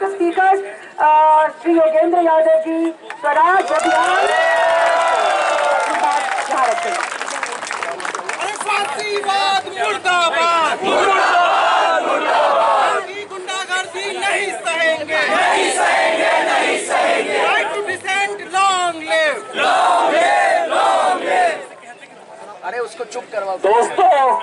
the speakers, Shri Yogendra Yadav ji, Swaraj Abhiyan, यहाँ रखें। फांसीवाद मुर्दाबाद, मुर्दाबाद, मुर्दाबाद। गुंडागर्दी नहीं सहेंगे, नहीं सहेंगे, नहीं सहेंगे। Right to dissent, long live, long live, long live। अरे उसको चुप करवाओ। दोस्तों,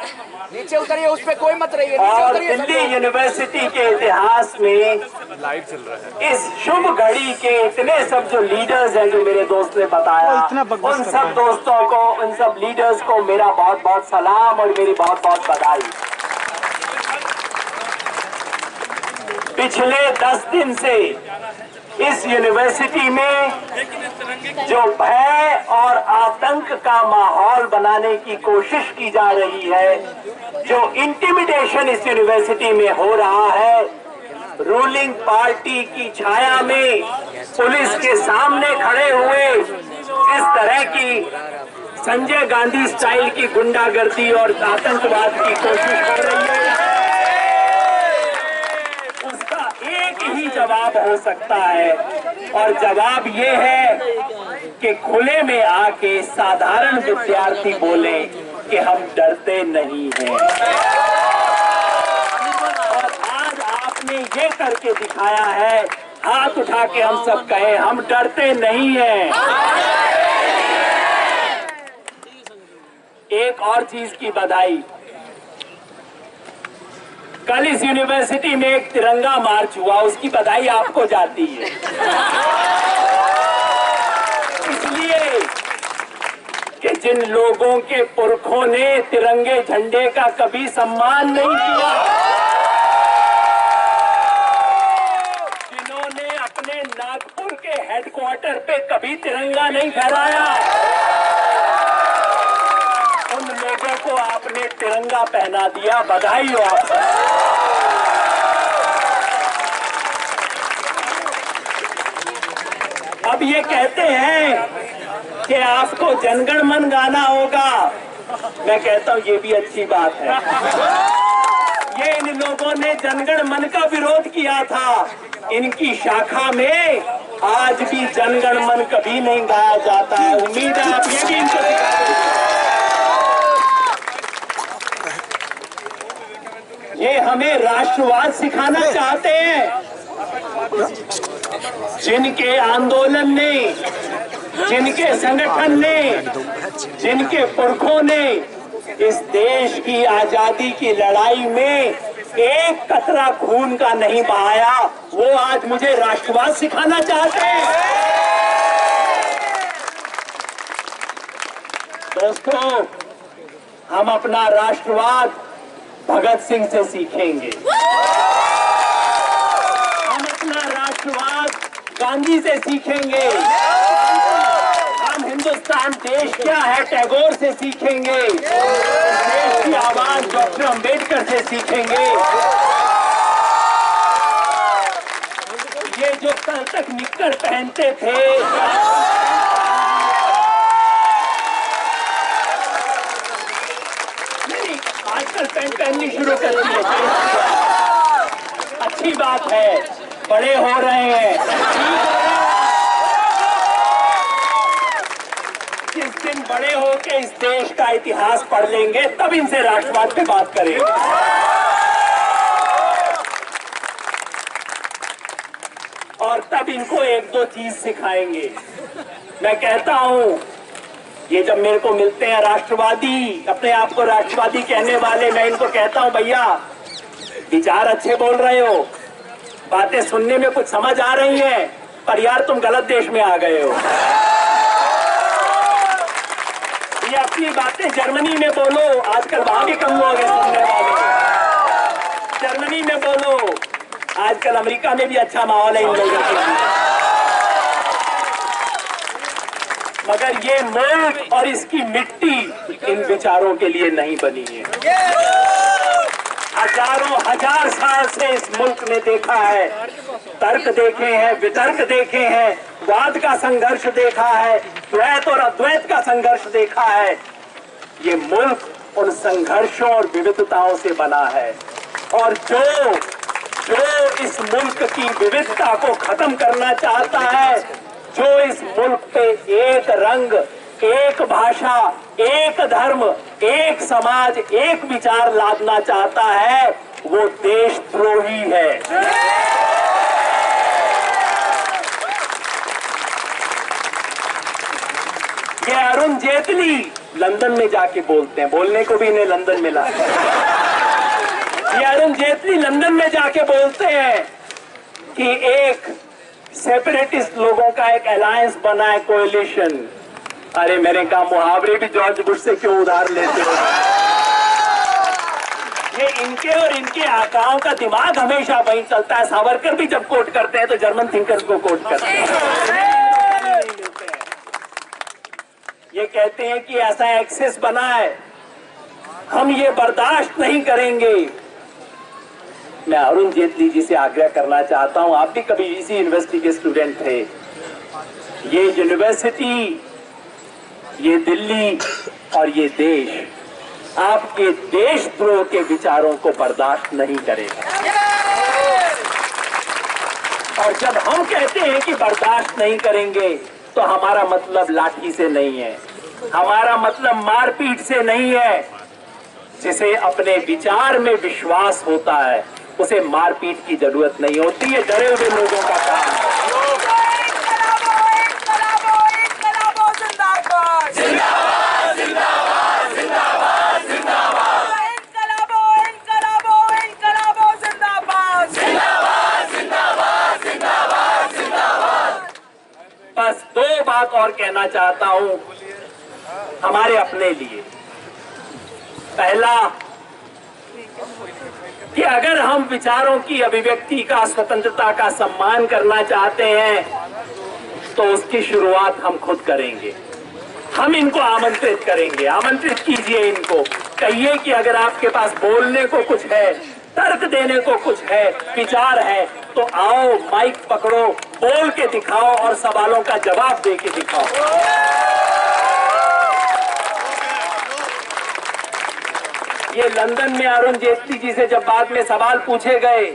नीचे उतरिए, उस पे कोई मत रहिए। और दिल्ली यूनिवर्सिटी के इतिहास में लाइव चल रहा है। इस शुभ घड़ी के इतने सब जो लीडर्स हैं, जो मेरे दोस्त ने बताया, उन सब दोस्तों को, उन सब लीडर्स को मेरा बहुत बहुत सलाम और मेरी बहुत बहुत बधाई। पिछले 10 दिन से इस यूनिवर्सिटी में जो भय और आतंक का माहौल बनाने की कोशिश की जा रही है, जो इंटिमिडेशन इस यूनिवर्सिटी में हो रहा है, रूलिंग पार्टी की छाया में पुलिस के सामने खड़े हुए इस तरह की संजय गांधी स्टाइल की गुंडागर्दी और आतंकवाद की कोशिश कर रही है, उसका एक ही जवाब हो सकता है, और जवाब ये है कि खुले में आके साधारण विद्यार्थी बोले कि हम डरते नहीं हैं। और आज आपने ये करके दिखाया है, हाथ उठा के हम सब कहें हम डरते नहीं हैं। एक और चीज की बधाई, कल इस यूनिवर्सिटी में एक तिरंगा मार्च हुआ, उसकी बधाई आपको जाती है, इसलिए कि जिन लोगों के पुरखों ने तिरंगे झंडे का कभी सम्मान नहीं किया, जिन्होंने अपने नागपुर के हेडक्वार्टर पे कभी तिरंगा नहीं फहराया, उन लोगों को आपने तिरंगा पहना दिया, बधाई हो आपको। अब ये कहते हैं कि आपको जनगण मन गाना होगा, मैं कहता हूँ ये भी अच्छी बात है। ये इन लोगों ने जनगण मन का विरोध किया था, इनकी शाखा में आज भी जनगण मन कभी नहीं गाया जाता है। उम्मीद है आप ये भी इनको सिखा देंगे। ये हमें राष्ट्रवाद सिखाना चाहते हैं, जिनके आंदोलन ने, जिनके संगठन ने, जिनके पुरखों ने इस देश की आजादी की लड़ाई में एक कतरा खून का नहीं बहाया, वो आज मुझे राष्ट्रवाद सिखाना चाहते हैं। दोस्तों, हम अपना राष्ट्रवाद भगत सिंह से सीखेंगे, हम अपना राष्ट्रवाद गांधी से सीखेंगे, हम हिंदुस्तान देश क्या है टैगोर से सीखेंगे, देश की आवाज डॉक्टर अंबेडकर से सीखेंगे। ये जो कल तक निक्कर पहनते थे, आजकल पैंट पहननी शुरू कर दी है, अच्छी बात है, बड़े हो रहे हैं। जिस दिन बड़े होके इस देश का इतिहास पढ़ लेंगे, तब इनसे राष्ट्रवाद पे बात करेंगे। और तब इनको एक दो चीज सिखाएंगे। मैं कहता हूं, ये जब मेरे को मिलते हैं राष्ट्रवादी, अपने आप को राष्ट्रवादी कहने वाले, मैं इनको कहता हूं भैया विचार अच्छे बोल रहे हो, बातें सुनने में कुछ समझ आ रही हैं, पर यार तुम गलत देश में आ गए हो। ये अपनी बातें जर्मनी में बोलो, आजकल वहां भी कम लोग हैं सुनने वाले। जर्मनी में बोलो, आजकल अमेरिका में भी अच्छा माहौल है इन लोगों के लिए। मगर ये मुल्क और इसकी मिट्टी इन विचारों के लिए नहीं बनी है। हजारों हजार साल से इस मुल्क ने देखा है, तर्क देखे हैं, वितर्क देखे हैं, वाद का संघर्ष देखा है, द्वैत और अद्वैत का संघर्ष देखा है। ये मुल्क उन संघर्षों और विविधताओं से बना है, और जो जो इस मुल्क की विविधता को खत्म करना चाहता है, जो इस मुल्क पे एक रंग, एक भाषा, एक धर्म, एक समाज, एक विचार लादना चाहता है, वो देशद्रोही है। ये अरुण जेटली लंदन में जाके बोलते हैं, बोलने को भी इन्हें लंदन मिला। ये अरुण जेटली लंदन में जाके बोलते हैं कि एक सेपरेटिस्ट लोगों का एक अलायंस बना है, कोएलिशन। अरे मैंने कहा मुहावरे भी जॉर्ज बुश से क्यों उधार लेते हो? ये इनके और इनके आकाओं का दिमाग हमेशा वहीं चलता है। सावरकर भी जब कोट करते हैं तो जर्मन थिंकर्स को कोट करते हैं। ये कहते हैं कि ऐसा एक्सेस बना है, हम ये बर्दाश्त नहीं करेंगे। मैं अरुण जेटली जी से आग्रह करना चाहता हूं, आप भी कभी इसी यूनिवर्सिटी के स्टूडेंट थे। ये यूनिवर्सिटी, ये दिल्ली और ये देश आपके देशद्रोह के विचारों को बर्दाश्त नहीं करेगा। और जब हम कहते हैं कि बर्दाश्त नहीं करेंगे, तो हमारा मतलब लाठी से नहीं है, हमारा मतलब मारपीट से नहीं है। जिसे अपने विचार में विश्वास होता है, उसे मारपीट की जरूरत नहीं होती है, डरे हुए लोगों का काम है। बस दो बात और कहना चाहता हूं हमारे अपने लिए। पहला कि अगर हम विचारों की अभिव्यक्ति का, स्वतंत्रता का सम्मान करना चाहते हैं, तो उसकी शुरुआत हम खुद करेंगे। हम इनको आमंत्रित करेंगे, आमंत्रित कीजिए इनको, कहिए कि अगर आपके पास बोलने को कुछ है, तर्क देने को कुछ है, विचार है, तो आओ माइक पकड़ो, बोल के दिखाओ और सवालों का जवाब दे के दिखाओ। ये लंदन में अरुण जेटली जी से जब बाद में सवाल पूछे गए,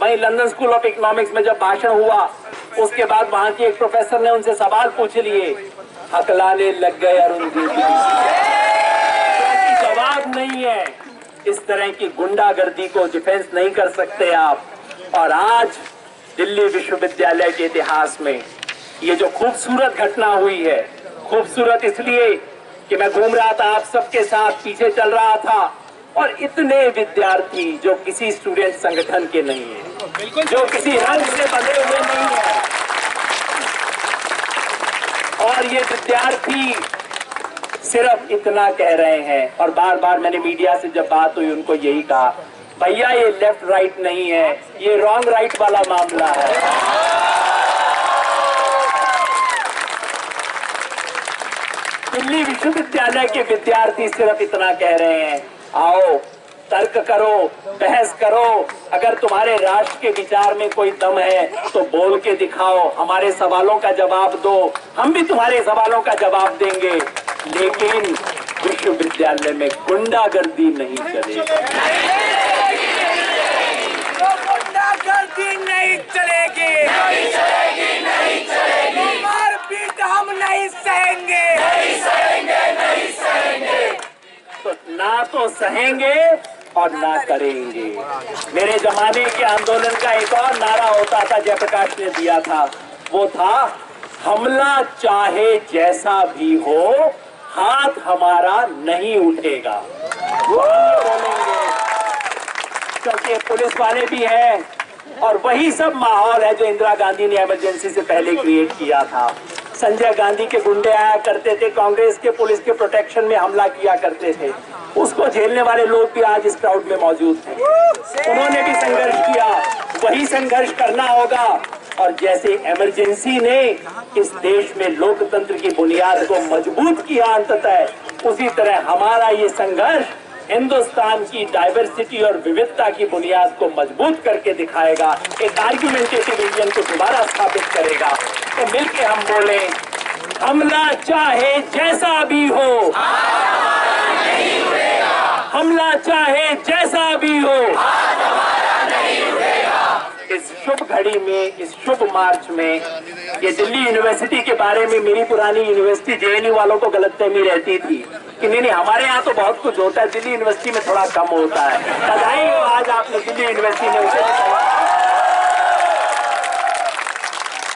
वहीं लंदन स्कूल ऑफ इकोनॉमिक्स में जब भाषण हुआ, उसके बाद वहां के एक प्रोफेसर ने उनसे सवाल पूछ लिए, हकलाने लग गए अरुण जेटली। जवाब नहीं है। इस तरह की गुंडागर्दी को डिफेंस नहीं कर सकते आप। और आज दिल्ली विश्वविद्यालय के इतिहास में ये जो खूबसूरत घटना हुई है, खूबसूरत इसलिए कि मैं घूम रहा था आप सबके साथ, पीछे चल रहा था, और इतने विद्यार्थी जो किसी स्टूडेंट संगठन के नहीं है, जो किसी रंग से बंधे हुए नहीं है, और ये विद्यार्थी सिर्फ इतना कह रहे हैं। और बार बार मैंने मीडिया से जब बात हुई उनको यही कहा, भैया ये लेफ्ट राइट नहीं है, ये रॉन्ग राइट वाला मामला है। दिल्ली विश्वविद्यालय के विद्यार्थी सिर्फ इतना कह रहे हैं, आओ तर्क करो, बहस करो, अगर तुम्हारे राष्ट्र के विचार में कोई दम है तो बोल के दिखाओ, हमारे सवालों का जवाब दो, हम भी तुम्हारे सवालों का जवाब देंगे, लेकिन विश्वविद्यालय में गुंडागर्दी नहीं चलेगी। गुंडागर्दी नहीं चलेगी, नहीं चलेगी, नहीं चलेगी। मारपीट हम नहीं सहेंगे, नहीं सहेंगे, नहीं सहेंगे। तो ना तो सहेंगे और ना करेंगे। मेरे जमाने के आंदोलन का एक और नारा होता था, जयप्रकाश ने दिया था, वो था हमला चाहे जैसा भी हो, हाथ हमारा नहीं उठेगा। वो बोलेंगे क्योंकि पुलिस वाले भी हैं, और वही सब माहौल है जो इंदिरा गांधी ने इमरजेंसी से पहले क्रिएट किया था। संजय गांधी के गुंडे आया करते थे, कांग्रेस के पुलिस के प्रोटेक्शन में हमला किया करते थे, उसको झेलने वाले लोग भी आज इस क्राउड में मौजूद हैं। उन्होंने भी संघर्ष किया, वही संघर्ष करना होगा। और जैसे इमरजेंसी ने इस देश में लोकतंत्र की बुनियाद को मजबूत किया अंततः, उसी तरह हमारा ये संघर्ष हिंदुस्तान की डाइवर्सिटी और विविधता की बुनियाद को मजबूत करके दिखाएगा, एक आर्गुमेंटेटिव इंडियन को दोबारा स्थापित करेगा। तो मिलके हम बोले, हमला चाहे जैसा भी हो, हमला चाहे जैसा भी हो, शुभ घड़ी में, इस शुभ मार्च में, ये दिल्ली यूनिवर्सिटी के बारे में मेरी पुरानी यूनिवर्सिटी जेएनयू वालों को गलतफहमी रहती थी कि नहीं हमारे यहाँ तो बहुत कुछ होता है, दिल्ली यूनिवर्सिटी में थोड़ा कम होता है। बधाई हो, आज आपने दिल्ली यूनिवर्सिटी में उसे